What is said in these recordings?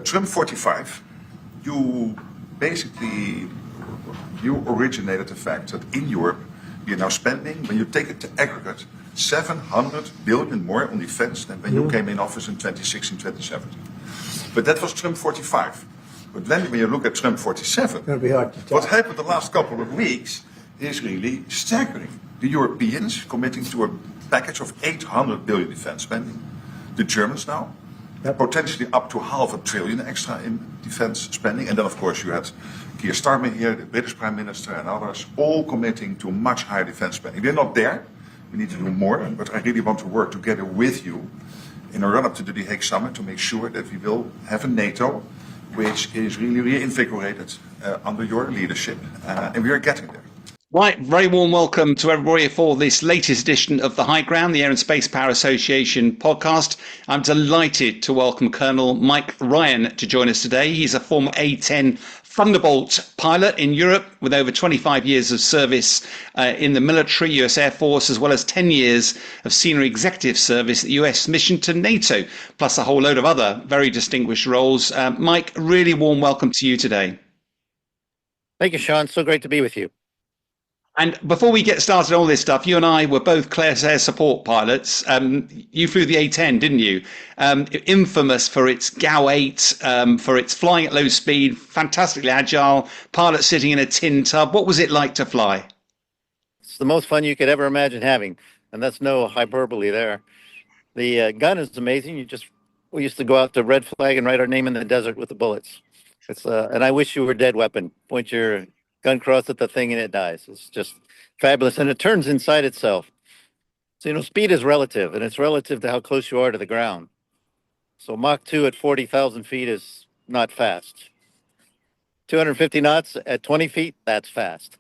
Trump 45, you originated the fact that in Europe we are now spending, when you take it to aggregate, 700 billion more on defense than when you came in office in 2016, 2017. But that was Trump 45. But then when you look at Trump 47, what happened the last couple of weeks is really staggering. The Europeans committing to a package of 800 billion defense spending. The Germans now, potentially up to $500 billion extra in defense spending. And then, of course, you had Keir Starmer here, the British Prime Minister, and others, all committing to much higher defense spending. We're not there. We need to do more. But I really want to work together with you in a run-up to the Hague Summit to make sure that we will have a NATO which is really reinvigorated under your leadership. And we are getting there. Right, very warm welcome to everybody for this latest edition of The High Ground, the Air and Space Power Association podcast. I'm delighted to welcome Colonel Mike Ryan to join us today. He's a former A-10 Thunderbolt pilot in Europe with over 25 years of service in the military, US Air Force, as well as 10 years of senior executive service at the US mission to NATO, plus a whole load of other very distinguished roles. Mike, really warm welcome to you today. Thank you, Sean. So great to be with you. And before we get started on all this stuff, you and I were both Claire's Air Support pilots. You flew the A-10, didn't you? Infamous for its GAU-8, for its flying at low speed, fantastically agile, pilot sitting in a tin tub. What was it like to fly? It's the most fun you could ever imagine having, and that's no hyperbole there. The gun is amazing. We used to go out to Red Flag and write our name in the desert with the bullets. It's and I wish you were dead weapon. Point your gun cross at the thing and it dies. It's just fabulous. And it turns inside itself. So, speed is relative, and it's relative to how close you are to the ground. So Mach 2 at 40,000 feet is not fast. 250 knots at 20 feet, that's fast.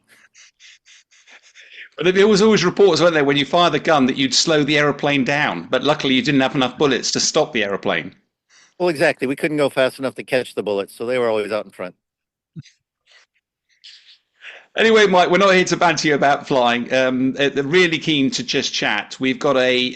But there was always reports, weren't there, when you fire the gun that you'd slow the aeroplane down. But luckily you didn't have enough bullets to stop the aeroplane. Well, exactly. We couldn't go fast enough to catch the bullets, so they were always out in front. Anyway, Mike, we're not here to banter you about flying. They're really keen to just chat. We've got a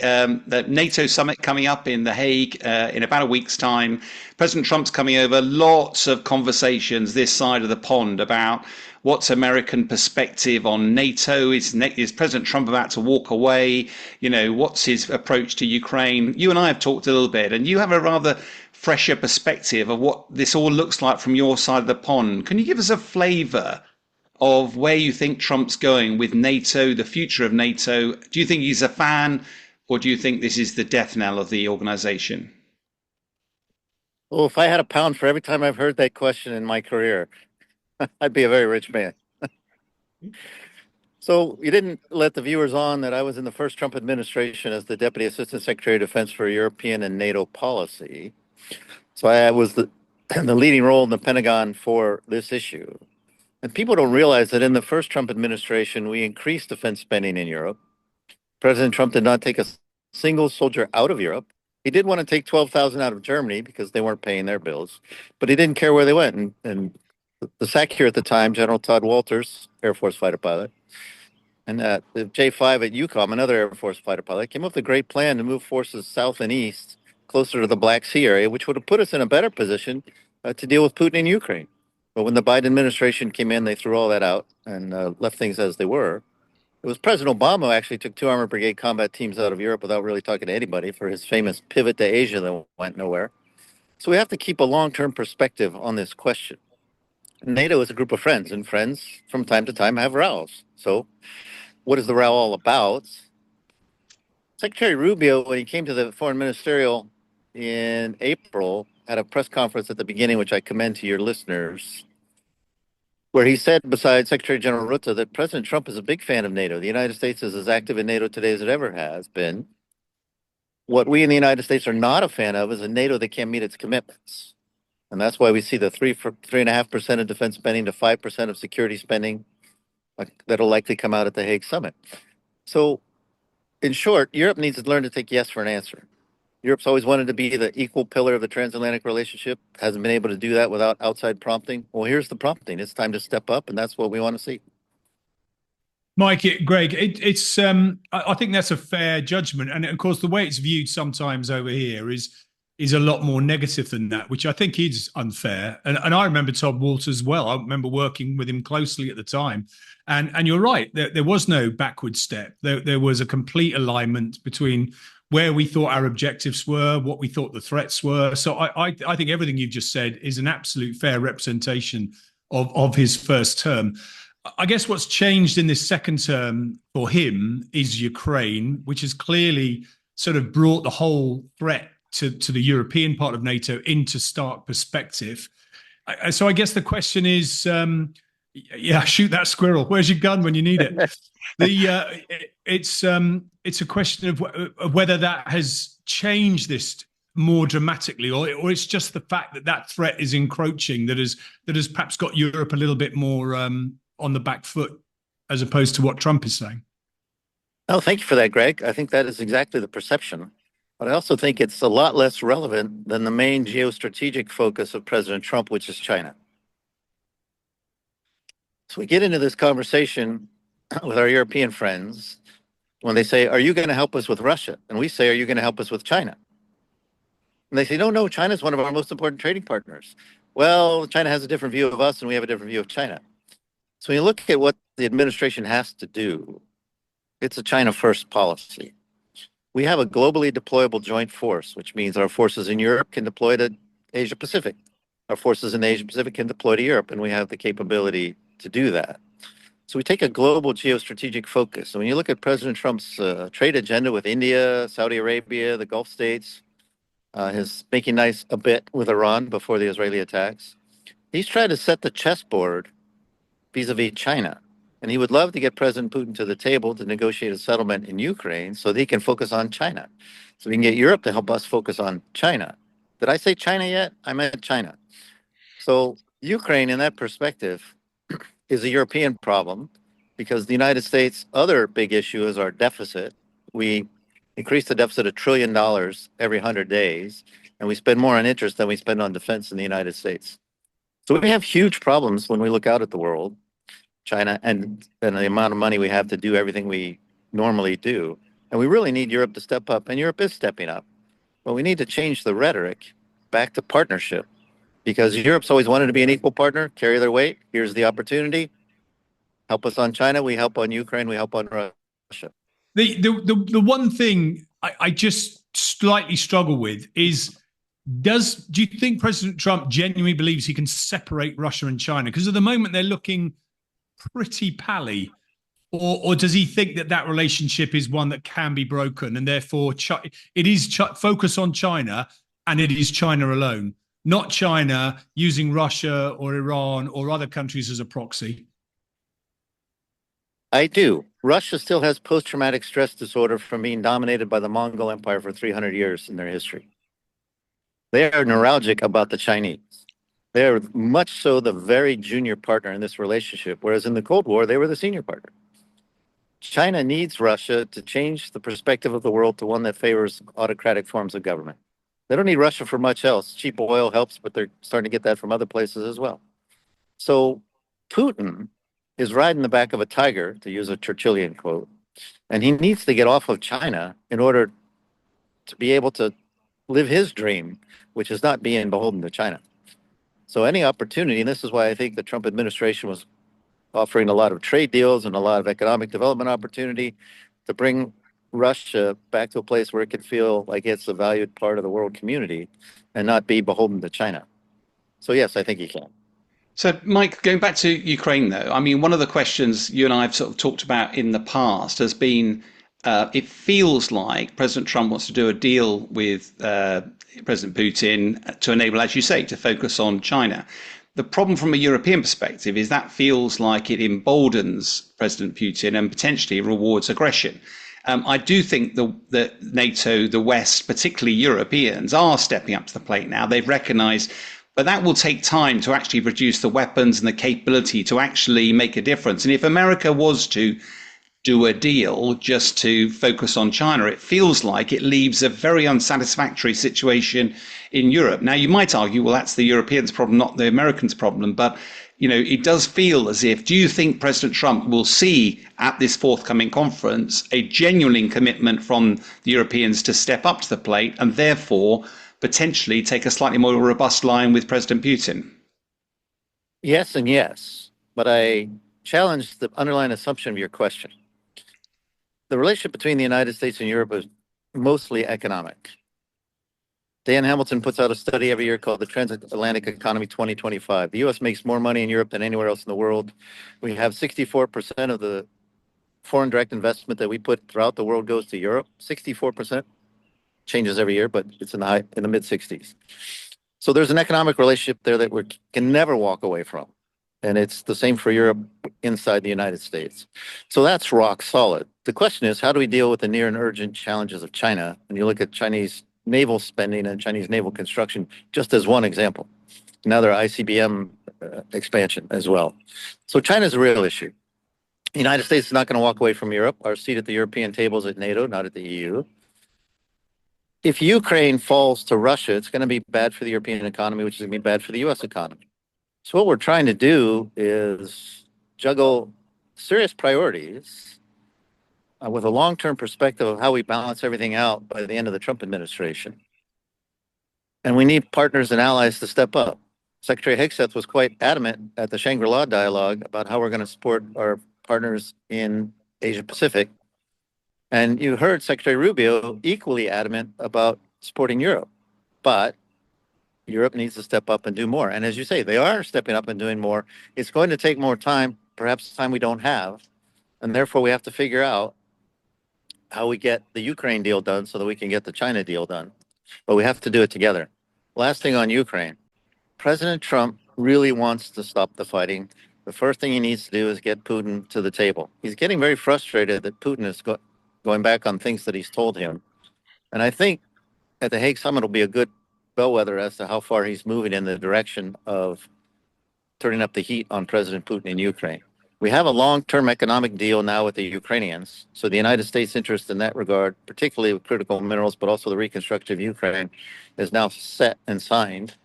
NATO summit coming up in The Hague in about a week's time. President Trump's coming over. Lots of conversations this side of the pond about what's American perspective on NATO. Is President Trump about to walk away? What's his approach to Ukraine? You and I have talked a little bit, and you have a rather fresher perspective of what this all looks like from your side of the pond. Can you give us a flavour of where you think Trump's going with NATO, the future of NATO? Do you think he's a fan, or do you think this is the death knell of the organization? Well, if I had a pound for every time I've heard that question in my career, I'd be a very rich man. So you didn't let the viewers on that I was in the first Trump administration as the Deputy Assistant Secretary of Defense for European and NATO policy. So I was the leading role in the Pentagon for this issue. And people don't realize that in the first Trump administration, we increased defense spending in Europe. President Trump did not take a single soldier out of Europe. He did want to take 12,000 out of Germany because they weren't paying their bills, but he didn't care where they went. And the SAC here at the time, General Todd Walters, Air Force fighter pilot, and the J5 at UCOM, another Air Force fighter pilot, came up with a great plan to move forces south and east, closer to the Black Sea area, which would have put us in a better position to deal with Putin in Ukraine. But when the Biden administration came in, they threw all that out and left things as they were. It was President Obama who actually took 2 Armored Brigade combat teams out of Europe without really talking to anybody for his famous pivot to Asia that went nowhere. So we have to keep a long-term perspective on this question. NATO is a group of friends, and friends from time to time have rows. So what is the row all about? Secretary Rubio, when he came to the Foreign Ministerial in April, had a press conference at the beginning, which I commend to your listeners, where he said, besides Secretary General Rutte, that President Trump is a big fan of NATO. The United States is as active in NATO today as it ever has been. What we in the United States are not a fan of is a NATO that can't meet its commitments. And that's why we see the 3.5% of defense spending to 5% of security spending that'll likely come out at the Hague Summit. So, in short, Europe needs to learn to take yes for an answer. Europe's always wanted to be the equal pillar of the transatlantic relationship, hasn't been able to do that without outside prompting. Well, here's the prompting. It's time to step up, and that's what we want to see. Mike, Greg, I think that's a fair judgment. And of course, the way it's viewed sometimes over here is is a lot more negative than that, which I think is unfair. And I remember Todd Walters as well. I remember working with him closely at the time. And you're right, there was no backward step. There was a complete alignment between where we thought our objectives were, what we thought the threats were. So I think everything you've just said is an absolute fair representation of his first term. I guess what's changed in this second term for him is Ukraine, which has clearly sort of brought the whole threat to the European part of NATO into stark perspective. So I guess the question is, shoot that squirrel. Where's your gun when you need it? It's a question of whether that has changed this more dramatically, or it's just the fact that that threat is encroaching that has perhaps got Europe a little bit more on the back foot, as opposed to what Trump is saying. Oh, thank you for that, Greg. I think that is exactly the perception. But I also think it's a lot less relevant than the main geostrategic focus of President Trump, which is China. So we get into this conversation with our European friends when they say, are you going to help us with Russia? And we say, are you going to help us with China? And they say, no, China is one of our most important trading partners. Well, China has a different view of us and we have a different view of China. So when you look at what the administration has to do, it's a China first policy. We have a globally deployable joint force, which means our forces in Europe can deploy to Asia Pacific. Our forces in Asia Pacific can deploy to Europe, and we have the capability to do that. So we take a global geostrategic focus. And when you look at President Trump's trade agenda with India, Saudi Arabia, the Gulf states, his making nice a bit with Iran before the Israeli attacks, he's trying to set the chessboard vis-a-vis China. And he would love to get President Putin to the table to negotiate a settlement in Ukraine so that he can focus on China. So we can get Europe to help us focus on China. Did I say China yet? I meant China. So Ukraine, in that perspective, is a European problem because the United States' other big issue is our deficit. We increase the deficit $1 trillion every 100 days, and we spend more on interest than we spend on defense in the United States. So we have huge problems when we look out at the world. China and the amount of money we have to do everything we normally do. And we really need Europe to step up, and Europe is stepping up. But we need to change the rhetoric back to partnership because Europe's always wanted to be an equal partner, carry their weight. Here's the opportunity. Help us on China, we help on Ukraine, we help on Russia. The one thing I just slightly struggle with is, do you think President Trump genuinely believes he can separate Russia and China? Because at the moment they're looking pretty pally, or does he think that relationship is one that can be broken, and therefore it is focus on China, and it is China alone, not China using Russia or Iran or other countries as a proxy? I do. Russia still has post-traumatic stress disorder from being dominated by the Mongol Empire for 300 years in their history. They are neuralgic about the Chinese. They're much so the very junior partner in this relationship, whereas in the Cold War, they were the senior partner. China needs Russia to change the perspective of the world to one that favors autocratic forms of government. They don't need Russia for much else. Cheap oil helps, but they're starting to get that from other places as well. So Putin is riding the back of a tiger, to use a Churchillian quote, and he needs to get off of China in order to be able to live his dream, which is not being beholden to China. So any opportunity, and this is why I think the Trump administration was offering a lot of trade deals and a lot of economic development opportunity to bring Russia back to a place where it can feel like it's a valued part of the world community and not be beholden to China. So yes, I think he can. So, Mike, going back to Ukraine, though, I mean, one of the questions you and I have sort of talked about in the past has been, it feels like President Trump wants to do a deal with President Putin to enable, as you say, to focus on China. The problem from a European perspective is that feels like it emboldens President Putin and potentially rewards aggression. I do think that NATO, the West, particularly Europeans, are stepping up to the plate now. They've recognized, but that will take time to actually produce the weapons and the capability to actually make a difference. And if America was to do a deal just to focus on China, it feels like it leaves a very unsatisfactory situation in Europe. Now, you might argue, well, that's the Europeans' problem, not the Americans' problem. But, you know, it does feel as if, do you think President Trump will see at this forthcoming conference a genuine commitment from the Europeans to step up to the plate and therefore potentially take a slightly more robust line with President Putin? Yes and yes, but I challenge the underlying assumption of your question. The relationship between the United States and Europe is mostly economic. Dan Hamilton puts out a study every year called the Transatlantic Economy 2025. The U.S. makes more money in Europe than anywhere else in the world. We have 64% of the foreign direct investment that we put throughout the world goes to Europe. 64%. Changes every year, but it's in the mid 60s. So there's an economic relationship there that we can never walk away from. And it's the same for Europe inside the United States. So that's rock solid. The question is, how do we deal with the near and urgent challenges of China? And you look at Chinese naval spending and Chinese naval construction, just as one example. Another ICBM expansion as well. So China's a real issue. The United States is not going to walk away from Europe. Our seat at the European table is at NATO, not at the EU. If Ukraine falls to Russia, it's going to be bad for the European economy, which is going to be bad for the U.S. economy. So what we're trying to do is juggle serious priorities with a long-term perspective of how we balance everything out by the end of the Trump administration. And we need partners and allies to step up. Secretary Hegseth was quite adamant at the Shangri-La dialogue about how we're going to support our partners in Asia Pacific. And you heard Secretary Rubio equally adamant about supporting Europe. But Europe needs to step up and do more. And as you say, they are stepping up and doing more. It's going to take more time, perhaps time we don't have. And therefore, we have to figure out how we get the Ukraine deal done so that we can get the China deal done. But we have to do it together. Last thing on Ukraine. President Trump really wants to stop the fighting. The first thing he needs to do is get Putin to the table. He's getting very frustrated that Putin is going back on things that he's told him. And I think at the Hague Summit will be a good bellwether as to how far he's moving in the direction of turning up the heat on President Putin in Ukraine. We have a long-term economic deal now with the Ukrainians. So the United States' interest in that regard, particularly with critical minerals, but also the reconstruction of Ukraine, is now set and signed.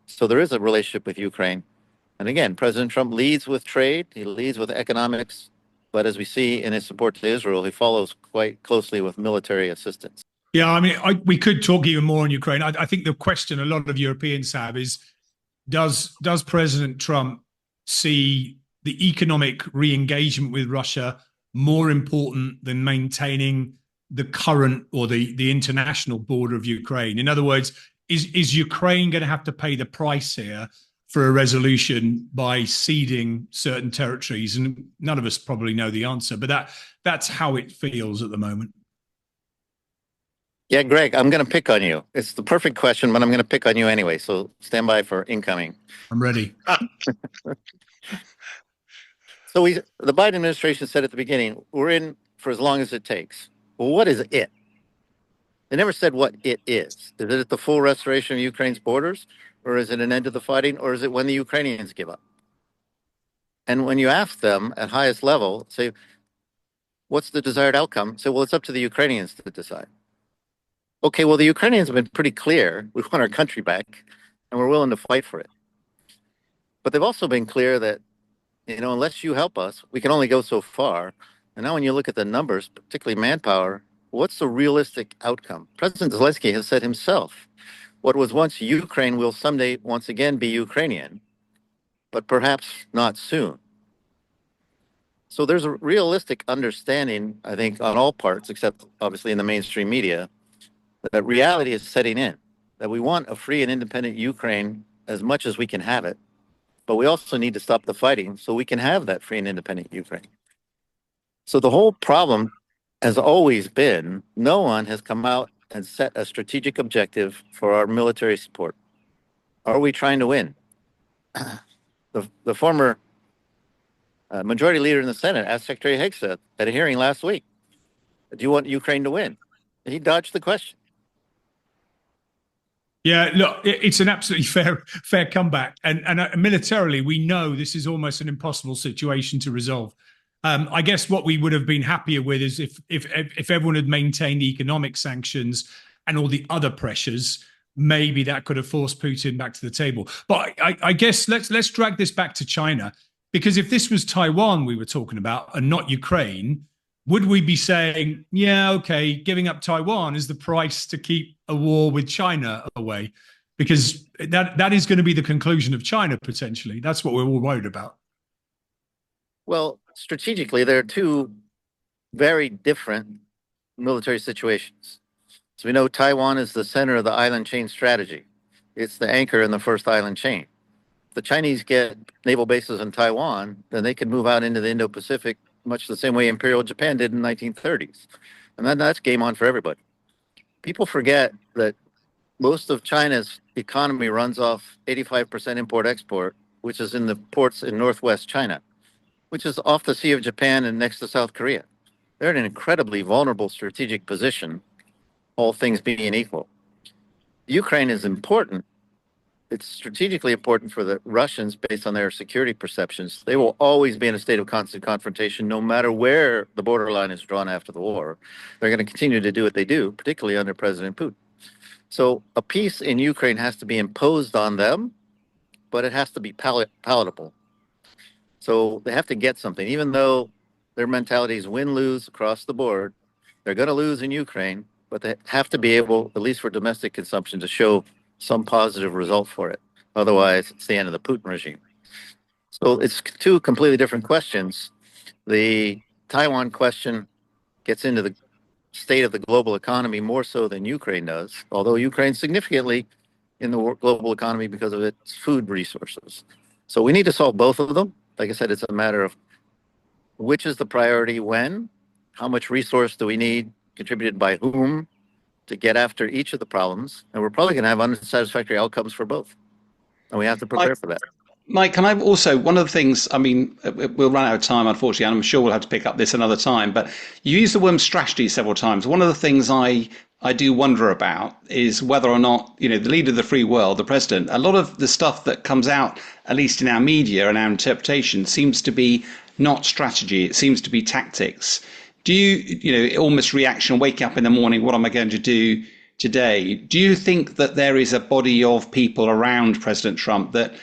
So there is a relationship with Ukraine. And again, President Trump leads with trade, he leads with economics, but as we see in his support to Israel, he follows quite closely with military assistance. Yeah, I mean, we could talk even more on Ukraine. I think the question a lot of Europeans have is, does President Trump see the economic re-engagement with Russia more important than maintaining the current or the international border of Ukraine? In other words, is Ukraine going to have to pay the price here for a resolution by ceding certain territories? And none of us probably know the answer, but that's how it feels at the moment. Yeah, Greg, I'm going to pick on you. It's the perfect question, but I'm going to pick on you anyway. So stand by for incoming. I'm ready. So the Biden administration said at the beginning, we're in for as long as it takes. Well, what is it? They never said what it is. Is it the full restoration of Ukraine's borders? Or is it an end to the fighting? Or is it when the Ukrainians give up? And when you ask them at highest level, say, what's the desired outcome? Say, well, it's up to the Ukrainians to decide. Okay, well, the Ukrainians have been pretty clear. We want our country back, and we're willing to fight for it. But they've also been clear that, unless you help us, we can only go so far. And now when you look at the numbers, particularly manpower, what's the realistic outcome? President Zelensky has said himself, what was once Ukraine will someday once again be Ukrainian, but perhaps not soon. So there's a realistic understanding, I think, on all parts, except obviously in the mainstream media, that reality is setting in, that we want a free and independent Ukraine as much as we can have it, but we also need to stop the fighting so we can have that free and independent Ukraine. So the whole problem has always been, no one has come out and set a strategic objective for our military support. Are we trying to win? The former majority leader in the Senate asked Secretary Hegseth at a hearing last week, do you want Ukraine to win? He dodged the question. Yeah, look, it's an absolutely fair comeback. And militarily, we know this is almost an impossible situation to resolve. I guess what we would have been happier with is if everyone had maintained the economic sanctions and all the other pressures, maybe that could have forced Putin back to the table. But I guess let's drag this back to China, because if this was Taiwan we were talking about and not Ukraine, would we be saying, yeah, okay, giving up Taiwan is the price to keep a war with China away? Because that is going to be the conclusion of China potentially. That's what we're all worried about. Well, strategically, there are two very different military situations. So we know Taiwan is the center of the island chain strategy. It's the anchor in the first island chain. If the Chinese get naval bases in Taiwan, then they can move out into the Indo-Pacific much the same way Imperial Japan did in the 1930s. And then that's game on for everybody. People forget that most of China's economy runs off 85% import-export, which is in the ports in northwest China, which is off the Sea of Japan and next to South Korea. They're in an incredibly vulnerable strategic position, all things being equal. Ukraine is important. It's strategically important for the Russians based on their security perceptions. They will always be in a state of constant confrontation, no matter where the borderline is drawn after the war. They're going to continue to do what they do, particularly under President Putin. So a peace in Ukraine has to be imposed on them, but it has to be palatable. So they have to get something, even though their mentality is win-lose across the board. They're going to lose in Ukraine, but they have to be able, at least for domestic consumption, to show some positive result for it. Otherwise, it's the end of the Putin regime. So it's two completely different questions. The Taiwan question gets into the state of the global economy more so than Ukraine does, although Ukraine significantly in the global economy because of its food resources. So we need to solve both of them. Like I said, it's a matter of which is the priority when, how much resource do we need, contributed by whom, to get after each of the problems. And we're probably going to have unsatisfactory outcomes for both. And we have to prepare for that. Mike, can I also, one of the things, I mean, we'll run out of time, unfortunately, and I'm sure we'll have to pick up this another time, but you used the word strategy several times. One of the things I do wonder about is whether or not, the leader of the free world, the president, a lot of the stuff that comes out, at least in our media and our interpretation, seems to be not strategy. It seems to be tactics. Do you, almost reaction, waking up in the morning, what am I going to do today? Do you think that there is a body of people around President Trump that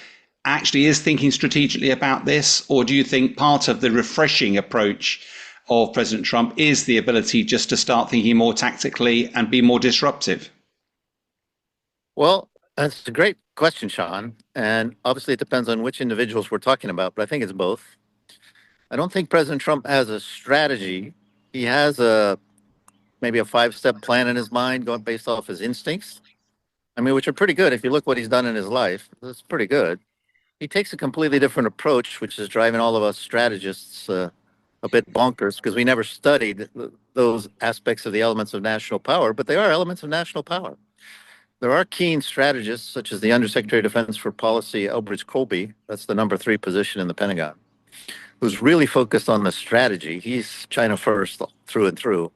actually is thinking strategically about this? Or do you think part of the refreshing approach of President Trump is the ability just to start thinking more tactically and be more disruptive? Well, that's a great question, Sean. And obviously, it depends on which individuals we're talking about, but I think it's both. I don't think President Trump has a strategy. He has maybe a 5-step plan in his mind going based off his instincts. I mean, which are pretty good. If you look what he's done in his life, it's pretty good. He takes a completely different approach, which is driving all of us strategists a bit bonkers because we never studied those aspects of the elements of national power, but they are elements of national power. There are keen strategists, such as the Undersecretary of Defense for Policy, Elbridge Colby, that's the number 3 position in the Pentagon, who's really focused on the strategy. He's China first through and through.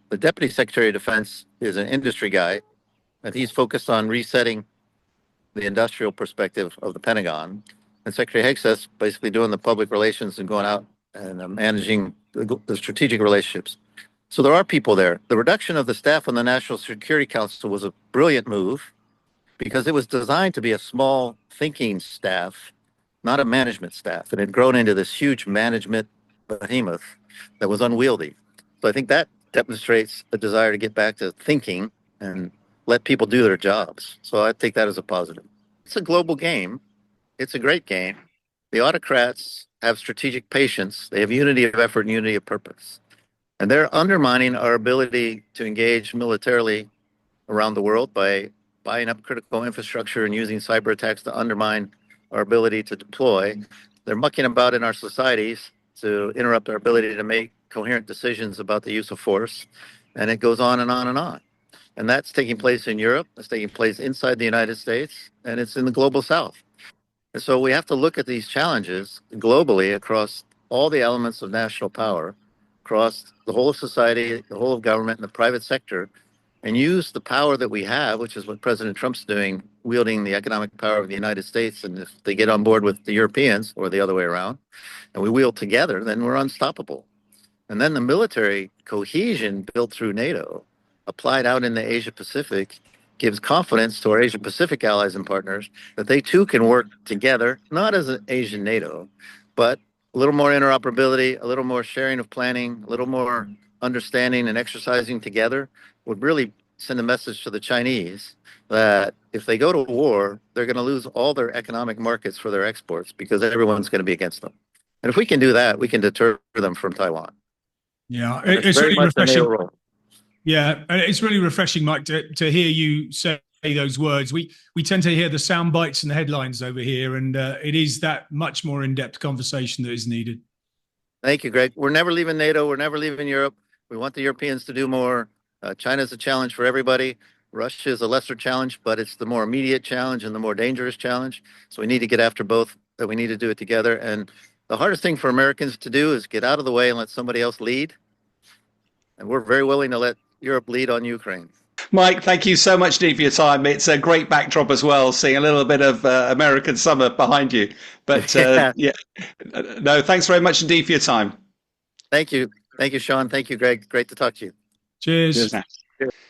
The Deputy Secretary of Defense is an industry guy, and he's focused on resetting the industrial perspective of the Pentagon. And Secretary Hegseth's basically doing the public relations and going out and managing the strategic relationships. So there are people there. The reduction of the staff on the National Security Council was a brilliant move because it was designed to be a small thinking staff, not a management staff. And it had grown into this huge management behemoth that was unwieldy. So I think that demonstrates a desire to get back to thinking and let people do their jobs. So I take that as a positive. It's a global game. It's a great game. The autocrats have strategic patience. They have unity of effort and unity of purpose. And they're undermining our ability to engage militarily around the world by buying up critical infrastructure and using cyber attacks to undermine our ability to deploy. They're mucking about in our societies to interrupt our ability to make coherent decisions about the use of force. And it goes on and on and on. And that's taking place in Europe, it's taking place inside the United States, and it's in the global South. And so we have to look at these challenges globally across all the elements of national power, across the whole of society, the whole of government, and the private sector, and use the power that we have, which is what President Trump's doing, wielding the economic power of the United States. And if they get on board with the Europeans, or the other way around, and we wield together, then we're unstoppable. And then the military cohesion built through NATO, applied out in the Asia Pacific, gives confidence to our Asia Pacific allies and partners that they too can work together, not as an Asian NATO, but A little more interoperability, a little more sharing of planning, a little more understanding and exercising together would really send a message to the Chinese that if they go to war, they're going to lose all their economic markets for their exports because everyone's going to be against them. And if we can do that, we can deter them from Taiwan. Yeah, And it's very really much the NATO refreshing. role. Yeah, and it's really refreshing, Mike, to hear you say those words. We tend to hear the sound bites and the headlines over here, and it is that much more in-depth conversation that is needed. Thank you, Greg. We're never leaving NATO. We're never leaving Europe. We want the Europeans to do more. China's a challenge for everybody. Russia is a lesser challenge, but it's the more immediate challenge and the more dangerous challenge. So we need to get after both, that we need to do it together. And the hardest thing for Americans to do is get out of the way and let somebody else lead. And we're very willing to let Europe lead on Ukraine. Mike, thank you so much indeed for your time. It's a great backdrop as well, seeing a little bit of American summer behind you. But yeah, no, thanks very much indeed for your time. Thank you. Thank you, Sean. Thank you, Greg. Great to talk to you. Cheers.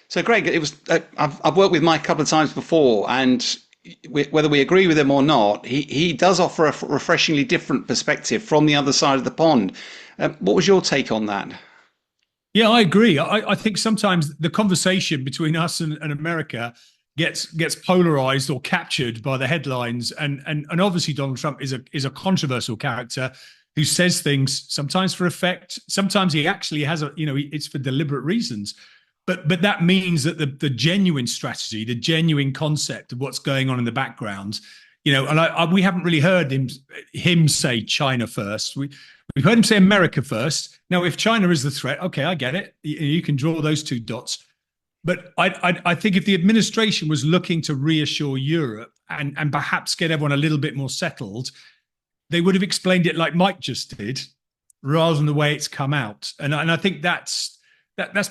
So, Greg, it was I've worked with Mike a couple of times before, and whether we agree with him or not, he does offer a refreshingly different perspective from the other side of the pond. What was your take on that? Yeah, I agree. I think sometimes the conversation between us and America gets polarized or captured by the headlines, and obviously Donald Trump is a controversial character who says things sometimes for effect, sometimes he actually has it's for deliberate reasons. But that means that the genuine strategy, the genuine concept of what's going on in the background, and we haven't really heard him say China first. We've heard him say America first. Now, if China is the threat, okay, I get it. You can draw those two dots. But I think if the administration was looking to reassure Europe and perhaps get everyone a little bit more settled, they would have explained it like Mike just did, rather than the way it's come out. And I think that's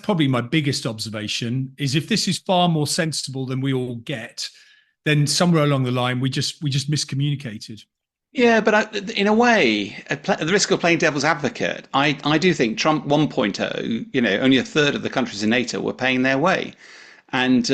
probably my biggest observation, is if this is far more sensible than we all get, then somewhere along the line we just miscommunicated. Yeah, but in a way, at the risk of playing devil's advocate, I do think Trump 1.0, only a third of the countries in NATO were paying their way. And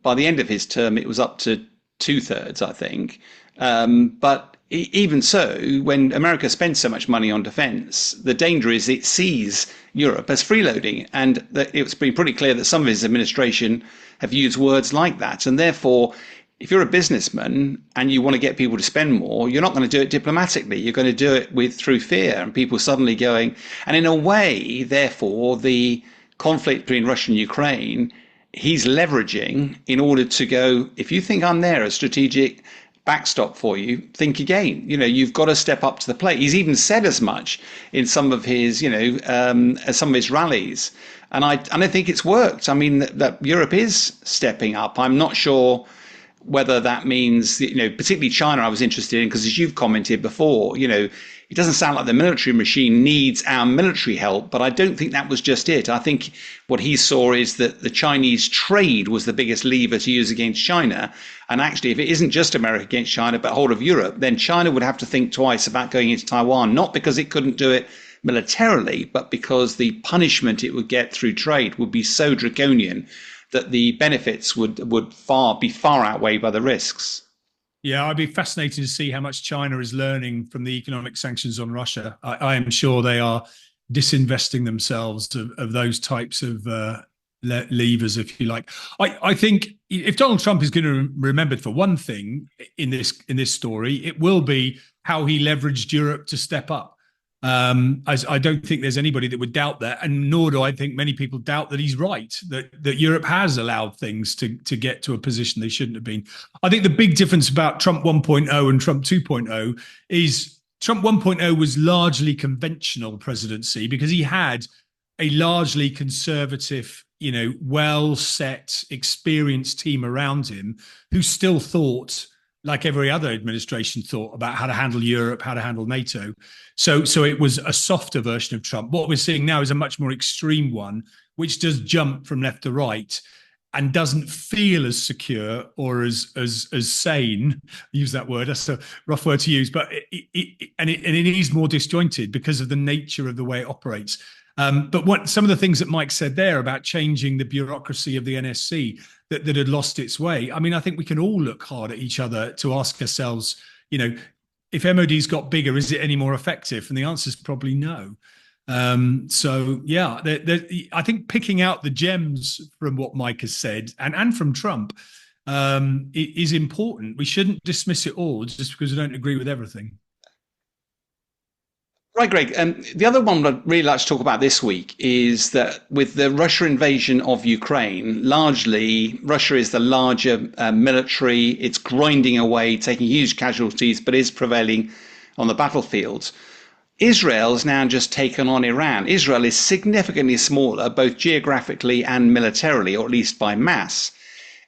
by the end of his term, it was up to 2/3, I think. But even so, when America spends so much money on defense, the danger is it sees Europe as freeloading. And it's been pretty clear that some of his administration have used words like that. And therefore, if you're a businessman and you want to get people to spend more, you're not going to do it diplomatically. You're going to do it through fear, and people suddenly going. And in a way, therefore, the conflict between Russia and Ukraine, he's leveraging in order to go, if you think I'm there, a strategic backstop for you, think again. You've got to step up to the plate. He's even said as much in some of his, some of his rallies. And I think it's worked. I mean, that Europe is stepping up. I'm not sure whether that means, particularly China, I was interested in, because as you've commented before, it doesn't sound like the military machine needs our military help, but I don't think that was just it. I think what he saw is that the Chinese trade was the biggest lever to use against China. And actually, if it isn't just America against China, but whole of Europe, then China would have to think twice about going into Taiwan, not because it couldn't do it militarily, but because the punishment it would get through trade would be so draconian that the benefits would be far outweighed by the risks. Yeah, I'd be fascinated to see how much China is learning from the economic sanctions on Russia. I am sure they are disinvesting themselves of those types of levers, if you like. I think if Donald Trump is going to be remembered for one thing in this story, it will be how he leveraged Europe to step up. I don't think there's anybody that would doubt that, and nor do I think many people doubt that he's right, that Europe has allowed things to get to a position they shouldn't have been. I think the big difference about Trump 1.0 and Trump 2.0 is Trump 1.0 was largely conventional presidency because he had a largely conservative, well-set, experienced team around him who still thought, like every other administration thought, about how to handle Europe, how to handle NATO. So it was a softer version of Trump. What we're seeing now is a much more extreme one, which does jump from left to right and doesn't feel as secure or as sane. I use that word. That's a rough word to use, but it is more disjointed because of the nature of the way it operates. But some of the things that Mike said there about changing the bureaucracy of the NSC that had lost its way. I mean, I think we can all look hard at each other to ask ourselves, if MOD's got bigger, is it any more effective? And the answer is probably no. So yeah, I think picking out the gems from what Mike has said and from Trump is important. We shouldn't dismiss it all just because we don't agree with everything. Right, Greg. The other one I'd really like to talk about this week is that with the Russia invasion of Ukraine, largely Russia is the larger military. It's grinding away, taking huge casualties, but is prevailing on the battlefield. Israel has now just taken on Iran. Israel is significantly smaller, both geographically and militarily, or at least by mass.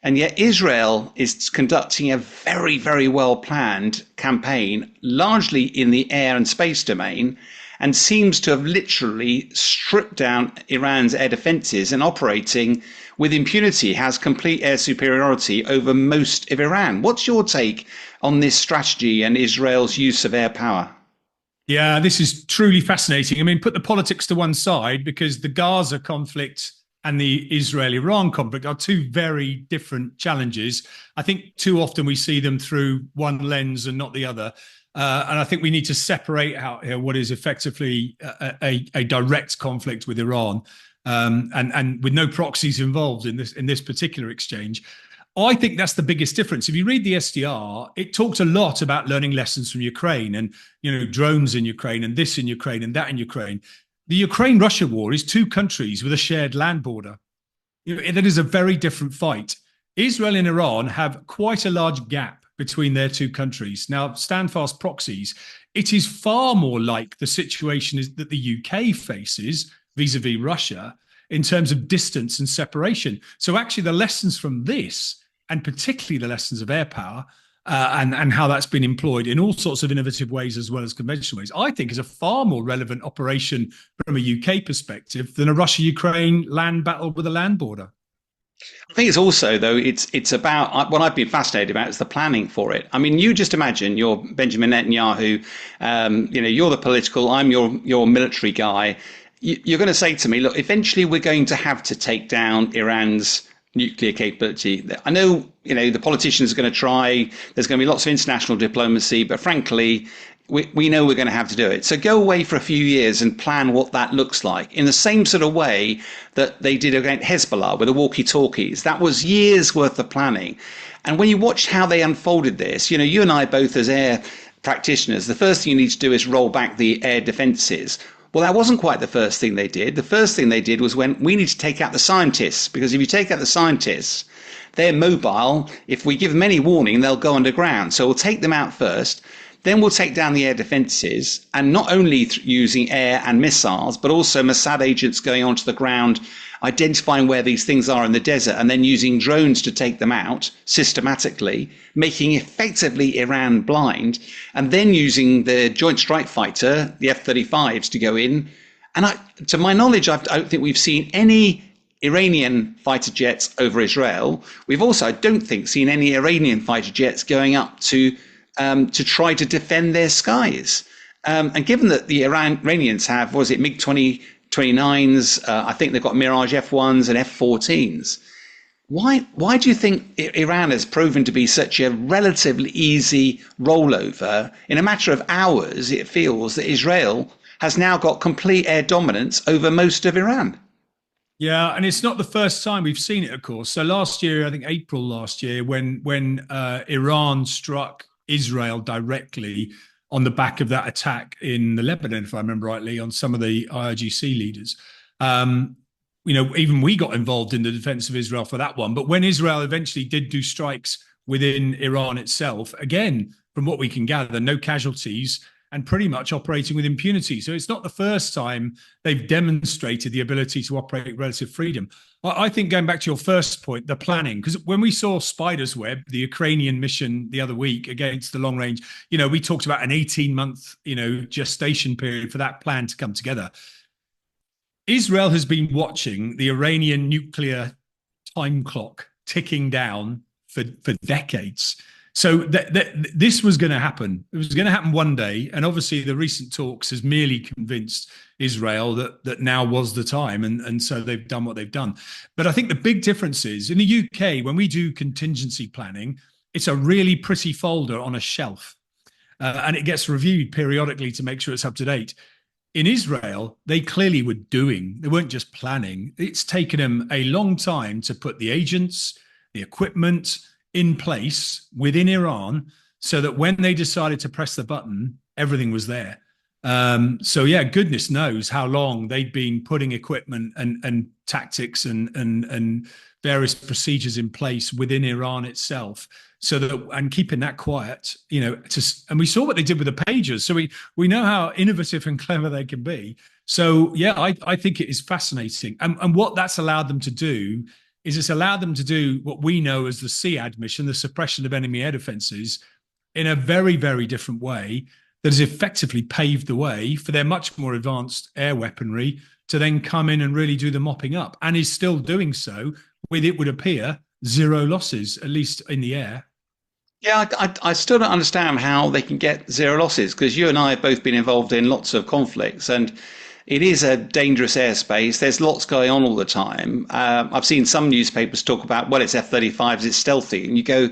And yet Israel is conducting a very, very well-planned campaign, largely in the air and space domain, and seems to have literally stripped down Iran's air defenses and operating with impunity, has complete air superiority over most of Iran. What's your take on this strategy and Israel's use of air power? Yeah, this is truly fascinating. I mean, put the politics to one side, because the Gaza conflict and the Israel-Iran conflict are two very different challenges. I think too often we see them through one lens and not the other. And I think we need to separate out here what is effectively a direct conflict with Iran, and with no proxies involved in this particular exchange. I think that's the biggest difference. If you read the SDR, it talks a lot about learning lessons from Ukraine and, drones in Ukraine and this in Ukraine and that in Ukraine. The Ukraine-Russia war is two countries with a shared land border. That is a very different fight. Israel and Iran have quite a large gap between their two countries. Now, stand fast proxies, it is far more like the situation that the UK faces vis-a-vis Russia in terms of distance and separation. So actually the lessons from this, and particularly the lessons of air power, and how that's been employed in all sorts of innovative ways as well as conventional ways, I think is a far more relevant operation from a UK perspective than a Russia-Ukraine land battle with a land border. I think it's also, though, it's about what I've been fascinated about is the planning for it. I mean, you just imagine you're Benjamin Netanyahu, you're the political, I'm your military guy. You're going to say to me, look, eventually we're going to have to take down Iran's nuclear capability. I know, the politicians are going to try, there's going to be lots of international diplomacy, but frankly, we know we're going to have to do it. So go away for a few years and plan what that looks like in the same sort of way that they did against Hezbollah with the walkie-talkies. That was years worth of planning. And when you watched how they unfolded this, you and I both as air practitioners, the first thing you need to do is roll back the air defenses. Well, that wasn't quite the first thing they did. The first thing they did was when we need to take out the scientists, because if you take out the scientists, they're mobile. If we give them any warning, they'll go underground. So we'll take them out first. Then we'll take down the air defenses, and not only using air and missiles, but also Mossad agents going onto the ground, identifying where these things are in the desert, and then using drones to take them out systematically, making effectively Iran blind, and then using the Joint Strike Fighter, the F-35s, to go in. And to my knowledge, I don't think we've seen any Iranian fighter jets over Israel. We've also, I don't think, seen any Iranian fighter jets going up to try to defend their skies. And given that the Iranians have, MiG-29s, I think they've got Mirage F1s and F-14s. Why do you think Iran has proven to be such a relatively easy rollover? In a matter of hours, it feels that Israel has now got complete air dominance over most of Iran. Yeah, and it's not the first time we've seen it, of course. So last year, I think April last year, when Iran struck Israel directly on the back of that attack in the Lebanon, if I remember rightly, on some of the IRGC leaders. Even we got involved in the defense of Israel for that one. But when Israel eventually did do strikes within Iran itself, again, from what we can gather, no casualties and pretty much operating with impunity. So it's not the first time they've demonstrated the ability to operate with relative freedom. I think going back to your first point, the planning, because when we saw Spider's Web, the Ukrainian mission the other week against the long range, we talked about an 18-month, gestation period for that plan to come together. Israel has been watching the Iranian nuclear time clock ticking down for decades. So this was going to happen. It was going to happen one day. And obviously the recent talks has merely convinced Israel that now was the time. And so they've done what they've done. But I think the big difference is in the UK, when we do contingency planning, it's a really pretty folder on a shelf. and it gets reviewed periodically to make sure it's up to date. In Israel, they clearly were doing, they weren't just planning. It's taken them a long time to put the agents, the equipment in place within Iran so that when they decided to press the button, everything was there. So yeah, goodness knows how long they'd been putting equipment and tactics and various procedures in place within Iran itself. So that, and keeping that quiet, and we saw what they did with the pagers. So we know how innovative and clever they can be. So yeah, I think it is fascinating. And what that's allowed them to do is it's allowed them to do what we know as the SEAD mission, the suppression of enemy air defenses, in a very, very different way that has effectively paved the way for their much more advanced air weaponry to then come in and really do the mopping up, and is still doing so with, it would appear, zero losses, at least in the air. Yeah, I still don't understand how they can get zero losses, because you and I have both been involved in lots of conflicts, and it is a dangerous airspace. There's lots going on all the time. I've seen some newspapers talk about, well, it's F-35s, it's stealthy. And you go,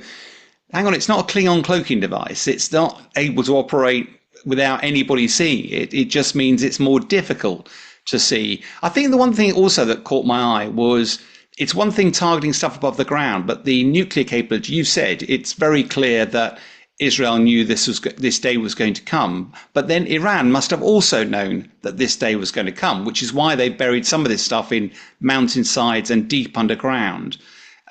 hang on, it's not a Klingon cloaking device. It's not able to operate without anybody seeing it. It just means it's more difficult to see. I think the one thing also that caught my eye was, it's one thing targeting stuff above the ground, but the nuclear capability, you said, it's very clear that Israel knew this day was going to come. But then Iran must have also known that this day was going to come, which is why they buried some of this stuff in mountainsides and deep underground.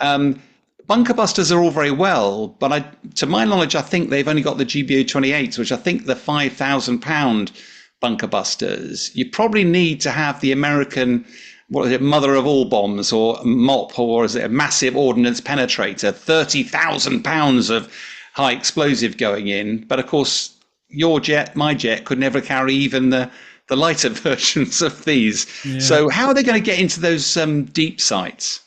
Bunker busters are all very well, but to my knowledge, I think they've only got the GBO-28s, which I think the £5,000 bunker busters. You probably need to have the American, what is it, mother of all bombs, or MOP, or is it a massive ordnance penetrator, 30,000 pounds of high explosive going in. But of course, your jet, my jet, could never carry even the lighter versions of these. Yeah. So how are they going to get into those deep sites?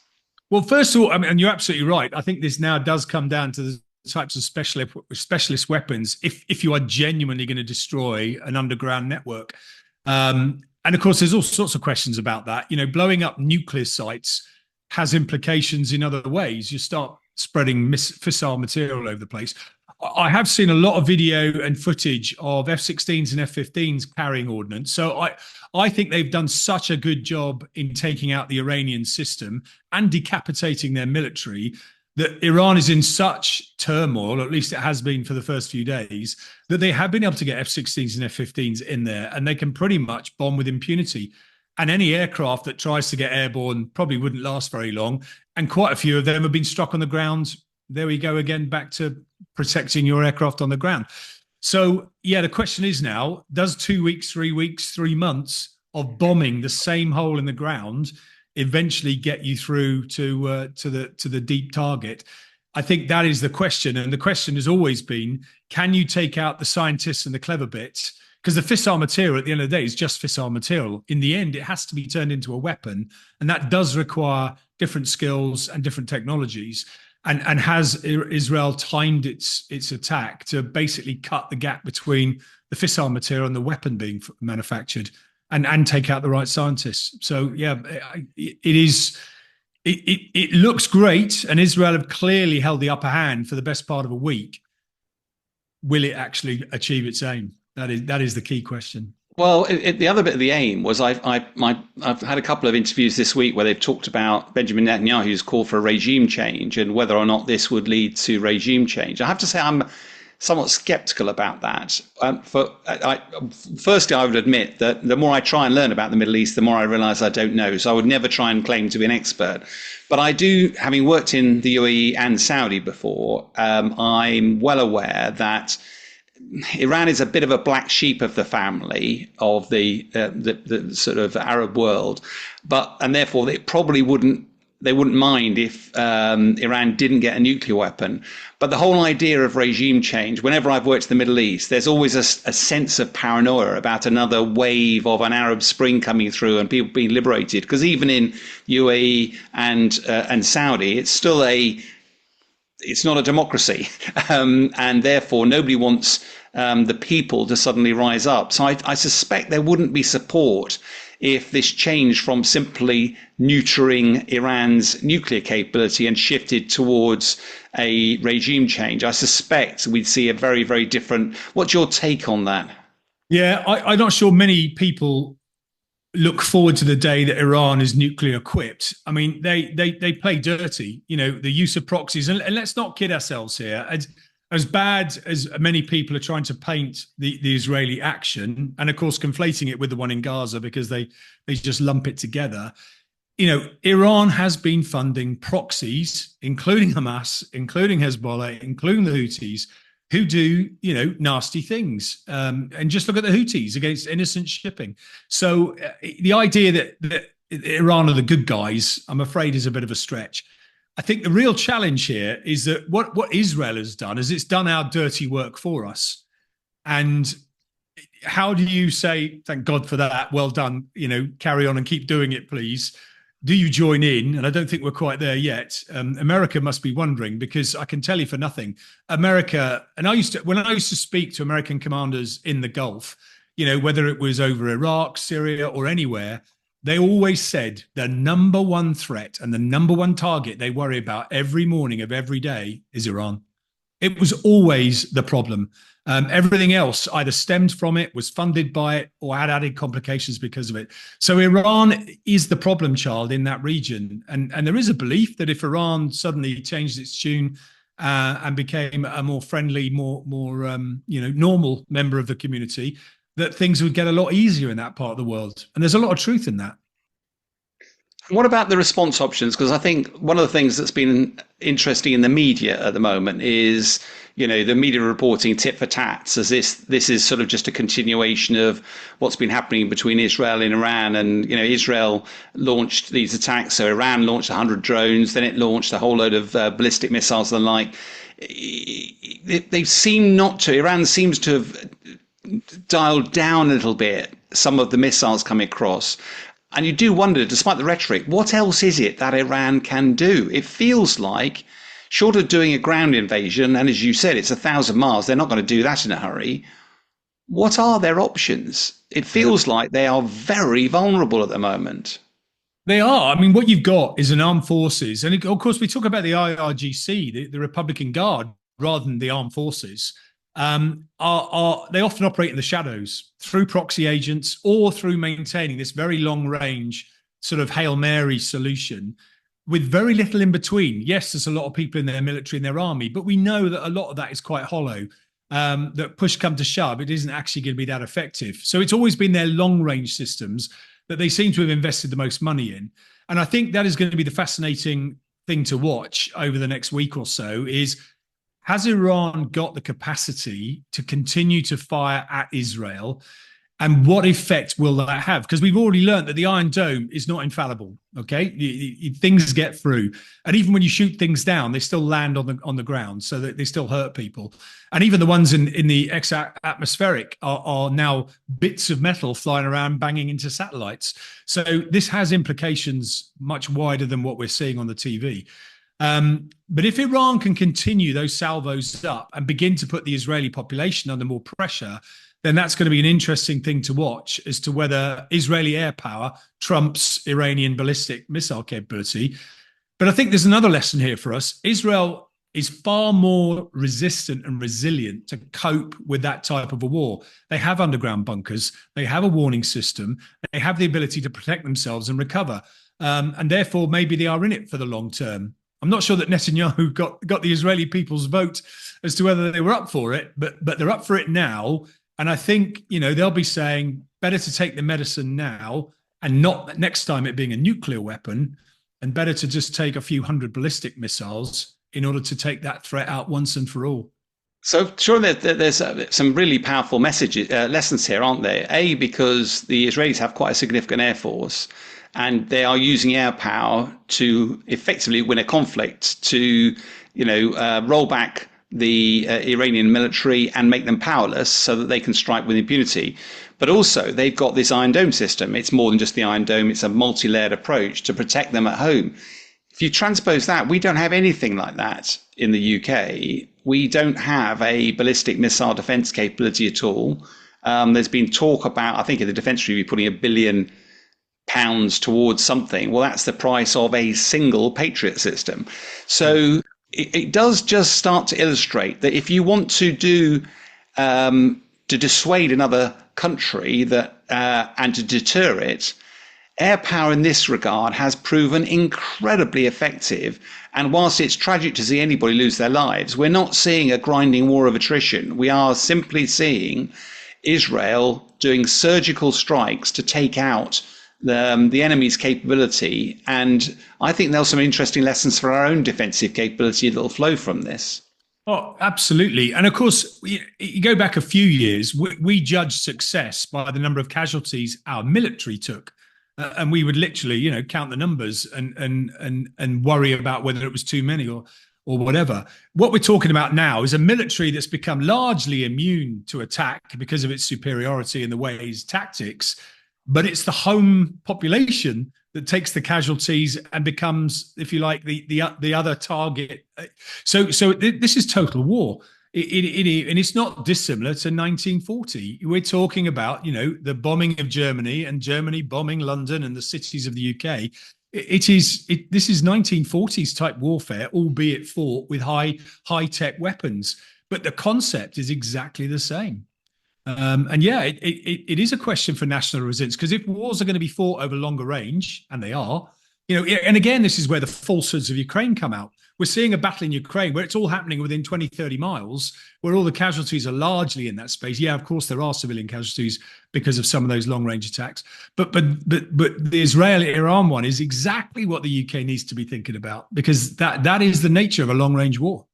Well, first of all, I mean, and you're absolutely right. I think this now does come down to the types of specialist weapons if you are genuinely going to destroy an underground network. And of course, there's all sorts of questions about that. Blowing up nuclear sites has implications in other ways. You start spreading fissile material over the place. I have seen a lot of video and footage of F-16s and F-15s carrying ordnance. So I think they've done such a good job in taking out the Iranian system and decapitating their military that Iran is in such turmoil, or at least it has been for the first few days, that they have been able to get F-16s and F-15s in there, and they can pretty much bomb with impunity. And any aircraft that tries to get airborne probably wouldn't last very long. And quite a few of them have been struck on the ground. There we go again, back to protecting your aircraft on the ground. So, yeah, the question is now, does 2 weeks, 3 weeks, 3 months of bombing the same hole in the ground eventually get you through to the deep target? I think that is the question. And the question has always been, can you take out the scientists and the clever bits? Because the fissile material at the end of the day is just fissile material. In the end, it has to be turned into a weapon. And that does require different skills and different technologies. And has Israel timed its attack to basically cut the gap between the fissile material and the weapon being manufactured, and take out the right scientists? So yeah, it looks great, and Israel have clearly held the upper hand for the best part of a week. Will it actually achieve its aim? That is the key question. Well, the other bit of the aim was I've had a couple of interviews this week where they've talked about Benjamin Netanyahu's call for a regime change and whether or not this would lead to regime change. I have to say I'm somewhat skeptical about that. Firstly, I would admit that the more I try and learn about the Middle East, the more I realize I don't know. So I would never try and claim to be an expert. But I do, having worked in the UAE and Saudi before, I'm well aware that Iran is a bit of a black sheep of the family of the sort of Arab world, and therefore they wouldn't mind if Iran didn't get a nuclear weapon. But the whole idea of regime change, whenever I've worked in the Middle East, there's always a sense of paranoia about another wave of an Arab Spring coming through and people being liberated. Because even in UAE and Saudi, it's still it's not a democracy, and therefore nobody wants the people to suddenly rise up. So I suspect there wouldn't be support if this changed from simply neutering Iran's nuclear capability and shifted towards a regime change. I suspect we'd see a very, very different. What's your take on that? Yeah, I'm not sure many people look forward to the day that Iran is nuclear equipped. I mean, they play dirty, the use of proxies. And let's not kid ourselves here. As bad as many people are trying to paint the Israeli action, and of course conflating it with the one in Gaza because they just lump it together. Iran has been funding proxies, including Hamas, including Hezbollah, including the Houthis, who do, nasty things. And just look at the Houthis against innocent shipping. So the idea that Iran are the good guys, I'm afraid, is a bit of a stretch. I think the real challenge here is that what Israel has done is it's done our dirty work for us. And how do you say, thank God for that, well done, carry on and keep doing it, please? Do you join in? And I don't think we're quite there yet. America must be wondering, because I can tell you for nothing, America, and when I used to speak to American commanders in the Gulf, whether it was over Iraq, Syria, or anywhere, they always said the number one threat and the number one target they worry about every morning of every day is Iran. It was always the problem. Everything else either stemmed from it, was funded by it, or had added complications because of it. So Iran is the problem child in that region. And there is a belief that if Iran suddenly changed its tune and became a more friendly, more normal member of the community, that things would get a lot easier in that part of the world. And there's a lot of truth in that. What about the response options? Because I think one of the things that's been interesting in the media at the moment is, the media reporting tit for tat, as this is sort of just a continuation of what's been happening between Israel and Iran. And, Israel launched these attacks. So Iran launched 100 drones, then it launched a whole load of ballistic missiles and the like. They seem not to. Iran seems to have dialed down a little bit some of the missiles coming across. And you do wonder, despite the rhetoric, what else is it that Iran can do? It feels like, short of doing a ground invasion, and as you said, it's 1,000 miles, they're not going to do that in a hurry. What are their options? It feels like they are very vulnerable at the moment. They are. I mean, what you've got is an armed forces. And of course, we talk about the IRGC, the Republican Guard, rather than the armed forces. They often operate in the shadows through proxy agents or through maintaining this very long range sort of Hail Mary solution with very little in between. Yes, there's a lot of people in their military and their army, but we know that a lot of that is quite hollow, that push come to shove, it isn't actually going to be that effective. So it's always been their long range systems that they seem to have invested the most money in. And I think that is going to be the fascinating thing to watch over the next week or so is, has Iran got the capacity to continue to fire at Israel? And what effect will that have? Because we've already learned that the Iron Dome is not infallible. Okay, things get through, and even when you shoot things down, they still land on the ground, so that they still hurt people. And even the ones in the atmospheric are now bits of metal flying around, banging into satellites. So this has implications much wider than what we're seeing on the TV. But if Iran can continue those salvos up and begin to put the Israeli population under more pressure, then that's going to be an interesting thing to watch as to whether Israeli air power trumps Iranian ballistic missile capability. But I think there's another lesson here for us. Israel is far more resistant and resilient to cope with that type of a war. They have underground bunkers, they have a warning system, they have the ability to protect themselves and recover. And therefore, maybe they are in it for the long term. I'm not sure that Netanyahu got the Israeli people's vote as to whether they were up for it, but they're up for it now. And I think, they'll be saying better to take the medicine now and not next time it being a nuclear weapon, and better to just take a few hundred ballistic missiles in order to take that threat out once and for all. So sure, there's some really powerful lessons here, aren't there? A, because the Israelis have quite a significant air force, and they are using air power to effectively win a conflict, to roll back the Iranian military and make them powerless so that they can strike with impunity. But also they've got this Iron Dome system. It's more than just the Iron Dome. It's a multi-layered approach to protect them at home. If you transpose that, we don't have anything like that in the UK. We don't have a ballistic missile defense capability at all. There's been talk about, I think in the defense review, putting $1 billion pounds towards something, well, that's the price of a single Patriot system. So it does just start to illustrate that if you want to do to dissuade another country that and to deter it, air power in this regard has proven incredibly effective. And whilst it's tragic to see anybody lose their lives, we're not seeing a grinding war of attrition. We are simply seeing Israel doing surgical strikes to take out the enemy's capability. And I think there's some interesting lessons for our own defensive capability that will flow from this. Oh, absolutely. And of course, you go back a few years, we judged success by the number of casualties our military took. And we would literally, count the numbers and worry about whether it was too many or whatever. What we're talking about now is a military that's become largely immune to attack because of its superiority in the ways tactics, but it's the home population that takes the casualties and becomes, if you like, the other target. So this is total war. And it's not dissimilar to 1940. We're talking about, the bombing of Germany and Germany bombing London and the cities of the UK. This is 1940s type warfare, albeit fought with high-tech weapons. But the concept is exactly the same. It is a question for national resilience, because if wars are going to be fought over longer range, and they are, and again, this is where the falsehoods of Ukraine come out. We're seeing a battle in Ukraine where it's all happening within 20, 30 miles, where all the casualties are largely in that space. Yeah, of course, there are civilian casualties because of some of those long-range attacks. But the Israel-Iran one is exactly what the UK needs to be thinking about, because that is the nature of a long-range war.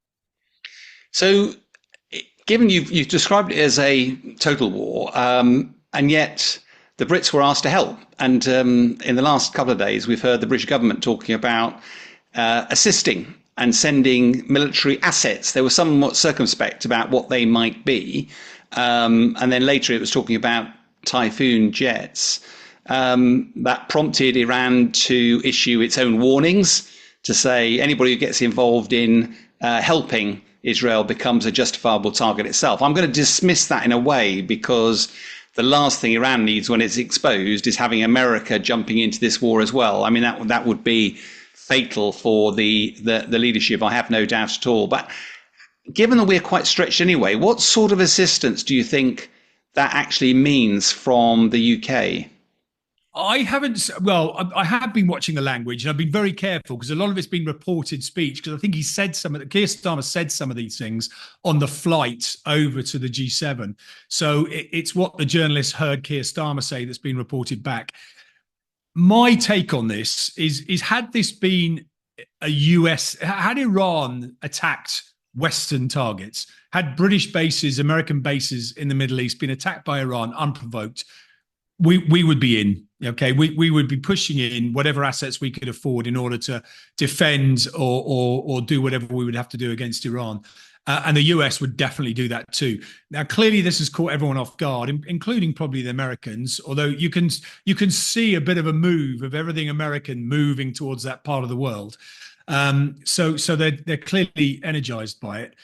So, given you've described it as a total war, and yet the Brits were asked to help. And in the last couple of days, we've heard the British government talking about assisting and sending military assets. They were somewhat circumspect about what they might be. And then later it was talking about Typhoon jets. That prompted Iran to issue its own warnings to say anybody who gets involved in helping Israel becomes a justifiable target itself. I'm going to dismiss that in a way, because the last thing Iran needs when it's exposed is having America jumping into this war as well. I mean, that would be fatal for the leadership, I have no doubt at all. But given that we're quite stretched anyway, what sort of assistance do you think that actually means from the UK? I have been watching the language, and I've been very careful because a lot of it's been reported speech, because I think Keir Starmer said some of these things on the flight over to the G7. So it's what the journalists heard Keir Starmer say that's been reported back. My take on this is had this been had Iran attacked Western targets, had British bases, American bases in the Middle East been attacked by Iran unprovoked, we would be in. Okay, we would be pushing in whatever assets we could afford in order to defend or do whatever we would have to do against Iran. And the US would definitely do that too. Now, clearly, this has caught everyone off guard, including probably the Americans. Although you can see a bit of a move of everything American moving towards that part of the world. So they're clearly energized by it.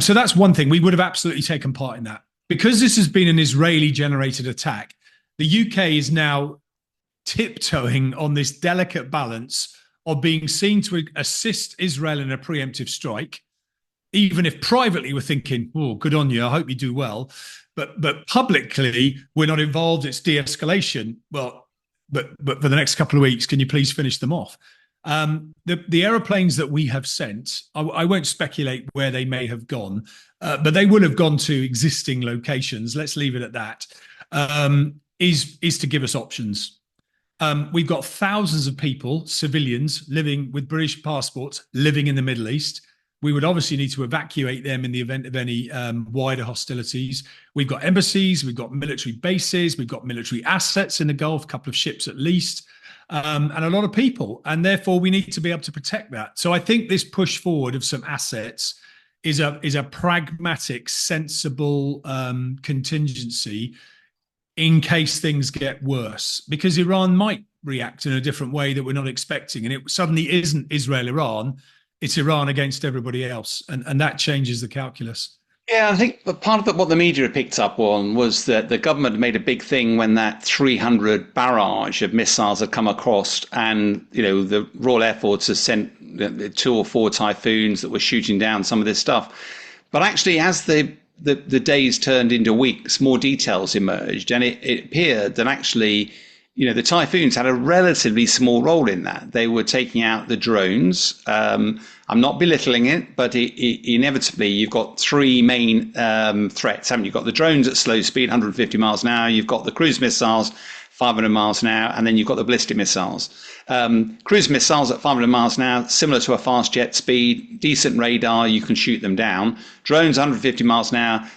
So that's one thing. We would have absolutely taken part in that, because this has been an Israeli-generated attack. The UK is now tiptoeing on this delicate balance of being seen to assist Israel in a preemptive strike, even if privately we're thinking, oh, good on you, I hope you do well. But publicly, we're not involved, it's de-escalation. Well, but for the next couple of weeks, can you please finish them off? The aeroplanes that we have sent, I won't speculate where they may have gone, but they will have gone to existing locations. Let's leave it at that. Is to give us options. We've got thousands of people, civilians, living with British passports, living in the Middle East. We would obviously need to evacuate them in the event of any wider hostilities. We've got embassies, we've got military bases, we've got military assets in the Gulf, a couple of ships at least, and a lot of people. And therefore, we need to be able to protect that. So I think this push forward of some assets is a pragmatic, sensible contingency in case things get worse, because Iran might react in a different way that we're not expecting. And it suddenly isn't Israel-Iran, it's Iran against everybody else. And that changes the calculus. Yeah, I think part of what the media picked up on was that the government made a big thing when that 300 barrage of missiles had come across, and the Royal Air Force has sent 2 or 4 typhoons that were shooting down some of this stuff. But actually, as the days turned into weeks, more details emerged, and it appeared that actually, the typhoons had a relatively small role in that. They were taking out the drones. I'm not belittling it, but inevitably you've got 3 main threats, haven't you? You've got the drones at slow speed, 150 miles an hour. You've got the cruise missiles, 500 miles an hour, and then you've got the ballistic missiles. Cruise missiles at 500 miles an hour, similar to a fast jet speed, decent radar, you can shoot them down. Drones, 150 miles an hour.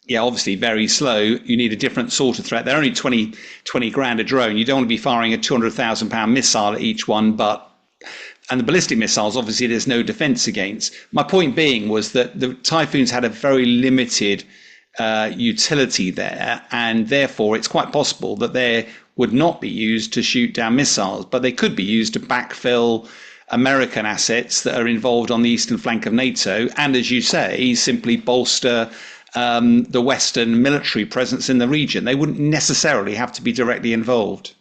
Yeah, obviously very slow. You need a different sort of threat. They're only 20 grand a drone. You don't want to be firing a 200,000 pound missile at each one, and the ballistic missiles, obviously, there's no defense against. My point being was that the typhoons had a very limited utility there, and therefore it's quite possible that they would not be used to shoot down missiles, but they could be used to backfill American assets that are involved on the eastern flank of NATO, and as you say, simply bolster the Western military presence in the region. They wouldn't necessarily have to be directly involved.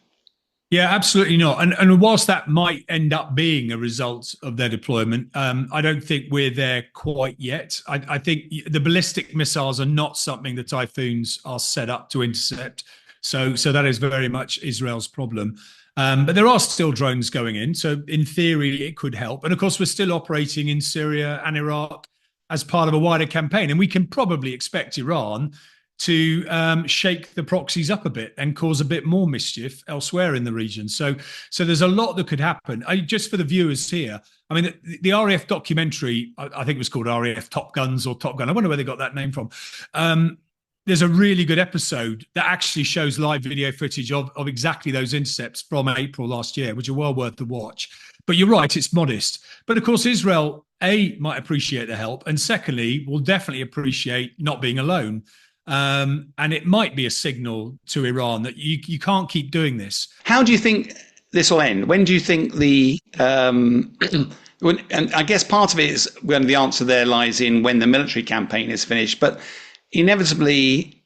Yeah, absolutely not. And whilst that might end up being a result of their deployment, I don't think we're there quite yet. I think the ballistic missiles are not something the typhoons are set up to intercept. So that is very much Israel's problem. But there are still drones going in. So in theory, it could help. And of course, we're still operating in Syria and Iraq as part of a wider campaign. And we can probably expect Iran to shake the proxies up a bit and cause a bit more mischief elsewhere in the region. So there's a lot that could happen. Just for the viewers here, I mean, the RAF documentary, I think it was called RAF Top Guns or Top Gun. I wonder where they got that name from. There's a really good episode that actually shows live video footage of exactly those intercepts from April last year, which are well worth the watch. But you're right, it's modest. But of course, Israel, A, might appreciate the help, and secondly, will definitely appreciate not being alone. And it might be a signal to Iran that you can't keep doing this. How do you think this will end? When do you think and I guess part of it is when the answer there lies in when the military campaign is finished, but inevitably,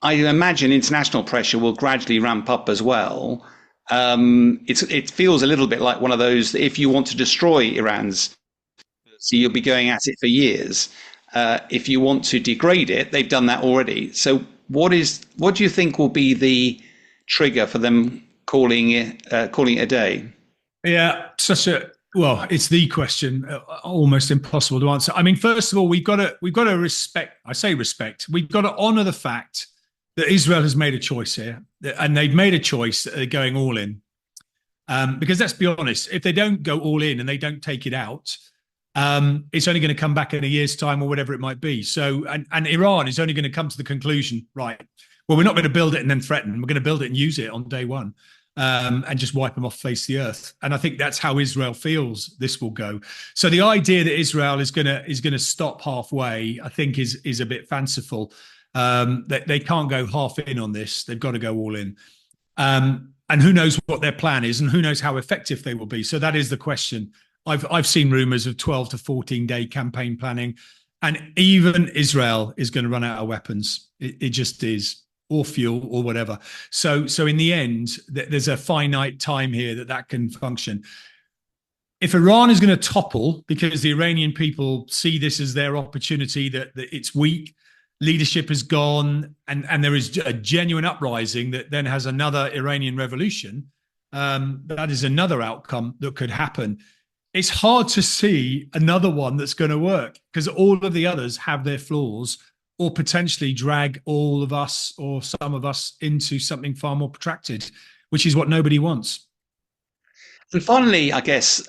I imagine international pressure will gradually ramp up as well. It feels a little bit like one of those, if you want to destroy Iran's, so you'll be going at it for years. If you want to degrade it, they've done that already. So what do you think will be the trigger for them calling it a day? Yeah, it's the question, almost impossible to answer. I mean, first of all, we've got to respect. I say respect. We've got to honour the fact that Israel has made a choice here, and they've made a choice that they're going all in. Because let's be honest, if they don't go all in and they don't take it out, it's only going to come back in a year's time or whatever it might be. So, and Iran is only going to come to the conclusion, right, well, we're not going to build it and then threaten. We're going to build it and use it on day one, and just wipe them off face the earth. And I think that's how Israel feels this will go. So the idea that Israel is going to stop halfway, I think is a bit fanciful. They can't go half in on this. They've got to go all in. And who knows what their plan is, and who knows how effective they will be. So that is the question. I've seen rumors of 12 to 14 day campaign planning, and even Israel is going to run out of weapons. It just is, or fuel or whatever. So in the end, there's a finite time here that can function. If Iran is going to topple because the Iranian people see this as their opportunity, that it's weak, leadership has gone, and there is a genuine uprising that then has another Iranian revolution, that is another outcome that could happen. It's hard to see another one that's going to work because all of the others have their flaws or potentially drag all of us or some of us into something far more protracted, which is what nobody wants. And finally, I guess,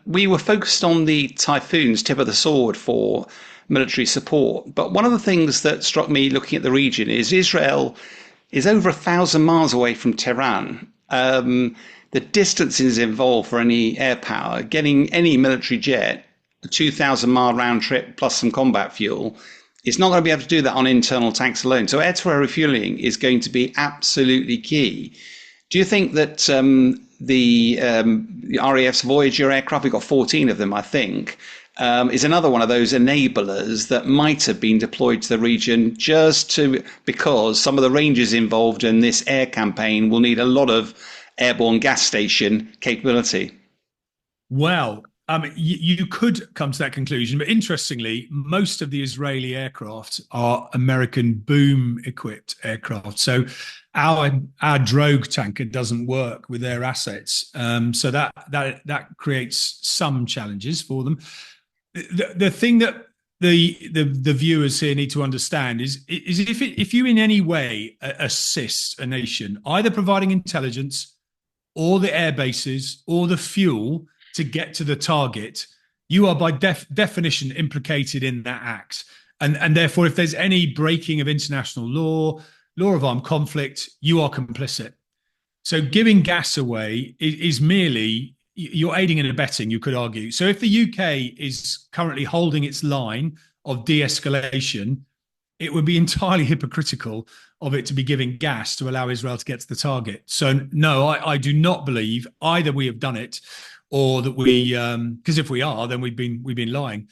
we were focused on the typhoons, tip of the sword for military support. But one of the things that struck me looking at the region is Israel is over 1,000 miles away from Tehran. The distances involved for any air power, getting any military jet, a 2,000-mile round trip plus some combat fuel, it's not going to be able to do that on internal tanks alone. So air-to-air refueling is going to be absolutely key. Do you think that the RAF's Voyager aircraft, we've got 14 of them, I think, is another one of those enablers that might have been deployed to the region because some of the Rangers involved in this air campaign will need a lot of airborne gas station capability. Well, you could come to that conclusion, but interestingly, most of the Israeli aircraft are American boom-equipped aircraft. So our drogue tanker doesn't work with their assets, so that creates some challenges for them. The thing that the viewers here need to understand is if you in any way assist a nation, either providing intelligence or the air bases or the fuel to get to the target, you are by definition implicated in that act. And therefore, if there's any breaking of international law of armed conflict, you are complicit. So giving gas away is merely, you're aiding and abetting, you could argue. So if the UK is currently holding its line of de-escalation, it would be entirely hypocritical of it to be giving gas to allow Israel to get to the target. So no, I do not believe either we have done it, or that we, because if we are, then we've been lying,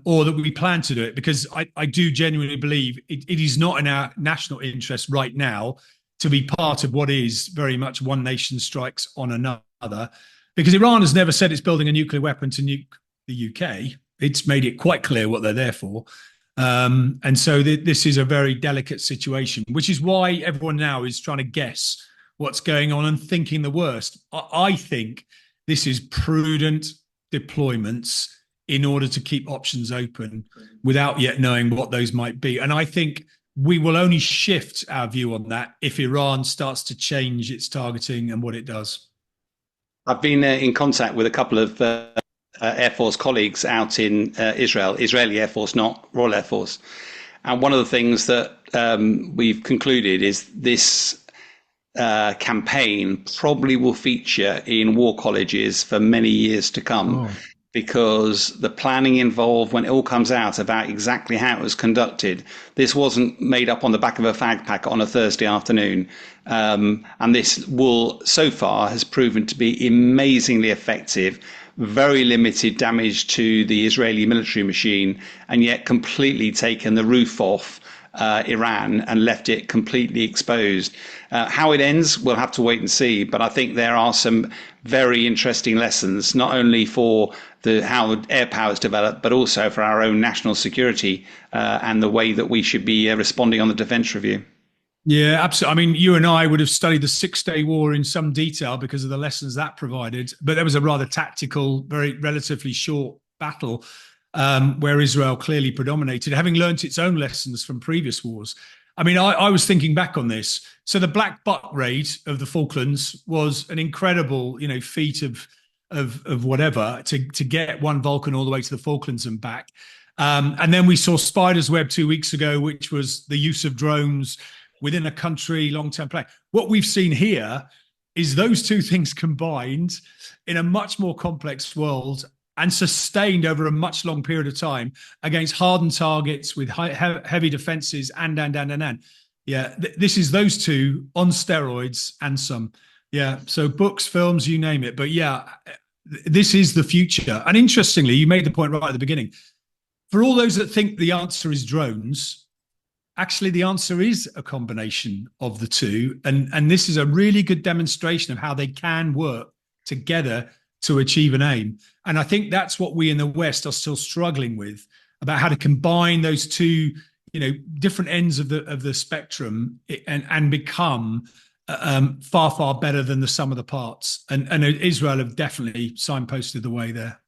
or that we plan to do it, because I do genuinely believe it is not in our national interest right now to be part of what is very much one nation strikes on another, because Iran has never said it's building a nuclear weapon to nuke the UK. It's made it quite clear what they're there for. And so this is a very delicate situation, which is why everyone now is trying to guess what's going on and thinking the worst. I think this is prudent deployments in order to keep options open without yet knowing what those might be. And I think we will only shift our view on that if Iran starts to change its targeting and what it does. I've been in contact with a couple of Air Force colleagues out in Israel, Israeli Air Force, not Royal Air Force. And one of the things that we've concluded is this campaign probably will feature in war colleges for many years to come, because the planning involved when it all comes out about exactly how it was conducted. This wasn't made up on the back of a fag pack on a Thursday afternoon. And this so far has proven to be amazingly effective, very limited damage to the Israeli military machine, and yet completely taken the roof off Iran and left it completely exposed. How it ends, we'll have to wait and see. But I think there are some very interesting lessons, not only for how air power is developed, but also for our own national security and the way that we should be responding on the defence review. Yeah, absolutely. I mean, you and I would have studied the Six-Day War in some detail because of the lessons that provided. But there was a rather tactical, very relatively short battle where Israel clearly predominated, having learnt its own lessons from previous wars. I mean, I was thinking back on this. So the Black Buck raid of the Falklands was an incredible, feat of whatever to get one Vulcan all the way to the Falklands and back. And then we saw Spider's Web 2 weeks ago, which was the use of drones within a country, long-term play. What we've seen here is those two things combined in a much more complex world and sustained over a much long period of time against hardened targets with heavy defenses and. Yeah, this is those two on steroids and some. Yeah, so books, films, you name it. But yeah, this is the future. And interestingly, you made the point right at the beginning. For all those that think the answer is drones, actually the answer is a combination of the two. And this is a really good demonstration of how they can work together to achieve an aim. And I think that's what we in the West are still struggling with, about how to combine those two, different ends of the spectrum and become far, far better than the sum of the parts. And Israel have definitely signposted the way there.